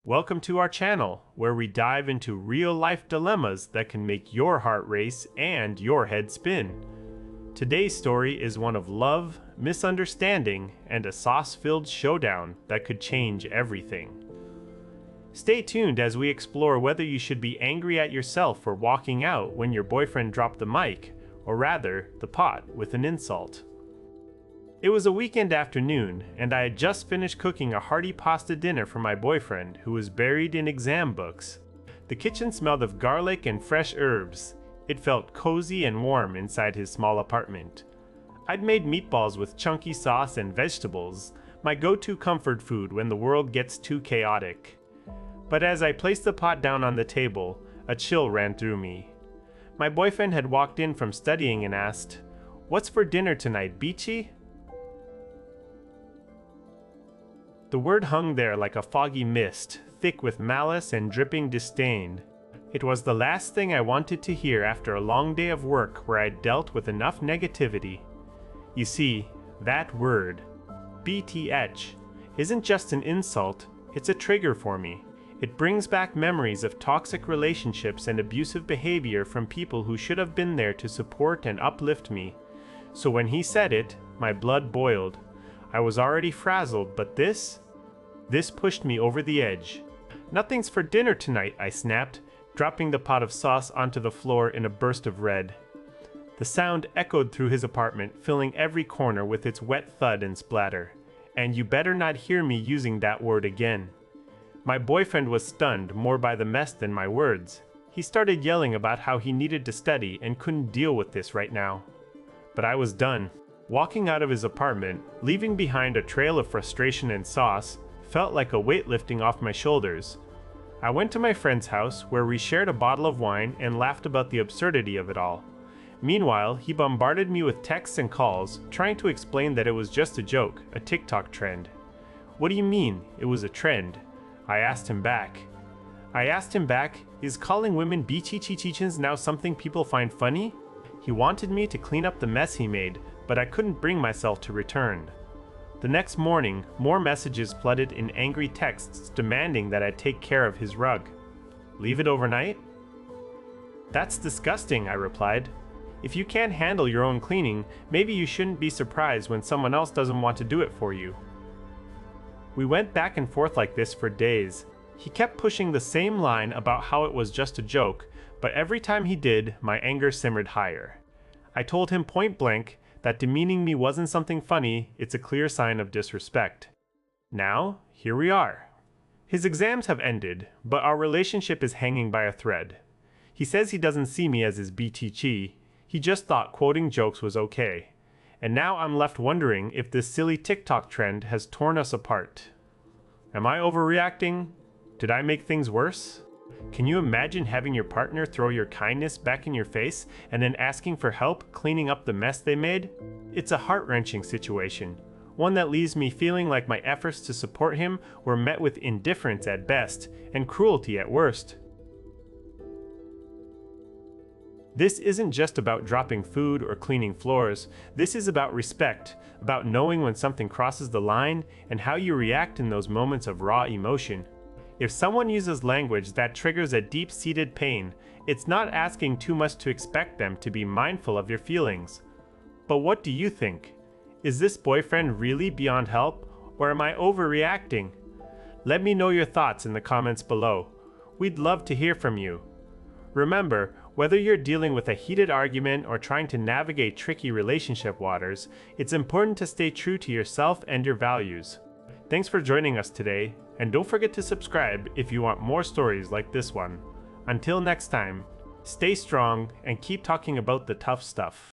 Welcome to our channel, where we dive into real-life dilemmas that can make your heart race and your head spin. Today's story is one of love, misunderstanding, and a sauce-filled showdown that could change everything. Stay tuned as we explore whether you should be angry at yourself for walking out when your boyfriend dropped the mic, or rather, the pot, with an insult. It was a weekend afternoon, and I had just finished cooking a hearty pasta dinner for my boyfriend, who was buried in exam books. The kitchen smelled of garlic and fresh herbs. It felt cozy and warm inside his small apartment. I'd made meatballs with chunky sauce and vegetables, my go-to comfort food when the world gets too chaotic. But as I placed the pot down on the table, a chill ran through me. My boyfriend had walked in from studying and asked, "What's for dinner tonight, Beachy?" The word hung there like a foggy mist, thick with malice and dripping disdain. It was the last thing I wanted to hear after a long day of work where I'd dealt with enough negativity. You see, that word, BTH, isn't just an insult, it's a trigger for me. It brings back memories of toxic relationships and abusive behavior from people who should have been there to support and uplift me. So when he said it, my blood boiled. I was already frazzled, but this pushed me over the edge. "Nothing's for dinner tonight," I snapped, dropping the pot of sauce onto the floor in a burst of red. The sound echoed through his apartment, filling every corner with its wet thud and splatter. And you better not hear me using that word again. My boyfriend was stunned more by the mess than my words. He started yelling about how he needed to study and couldn't deal with this right now. But I was done. Walking out of his apartment, leaving behind a trail of frustration and sauce, felt like a weight lifting off my shoulders. I went to my friend's house, where we shared a bottle of wine and laughed about the absurdity of it all. Meanwhile, he bombarded me with texts and calls, trying to explain that it was just a joke, a TikTok trend. "What do you mean, it was a trend?" I asked him back. Is calling women beachy-chi-chichins now something people find funny? He wanted me to clean up the mess he made, but I couldn't bring myself to return. The next morning, more messages flooded in angry texts demanding that I take care of his rug. "Leave it overnight?" "That's disgusting," I replied. "If you can't handle your own cleaning, maybe you shouldn't be surprised when someone else doesn't want to do it for you." We went back and forth like this for days. He kept pushing the same line about how it was just a joke, but every time he did, my anger simmered higher. I told him point blank that demeaning me wasn't something funny, it's a clear sign of disrespect. Now, here we are. His exams have ended, but our relationship is hanging by a thread. He says he doesn't see me as his BTG, he just thought quoting jokes was okay. And now I'm left wondering if this silly TikTok trend has torn us apart. Am I overreacting? Did I make things worse? Can you imagine having your partner throw your kindness back in your face and then asking for help cleaning up the mess they made? It's a heart-wrenching situation, one that leaves me feeling like my efforts to support him were met with indifference at best and cruelty at worst. This isn't just about dropping food or cleaning floors. This is about respect, about knowing when something crosses the line and how you react in those moments of raw emotion. If someone uses language that triggers a deep-seated pain, it's not asking too much to expect them to be mindful of your feelings. But what do you think? Is this boyfriend really beyond help, or am I overreacting? Let me know your thoughts in the comments below. We'd love to hear from you. Remember, whether you're dealing with a heated argument or trying to navigate tricky relationship waters, it's important to stay true to yourself and your values. Thanks for joining us today, and don't forget to subscribe if you want more stories like this one. Until next time, stay strong and keep talking about the tough stuff.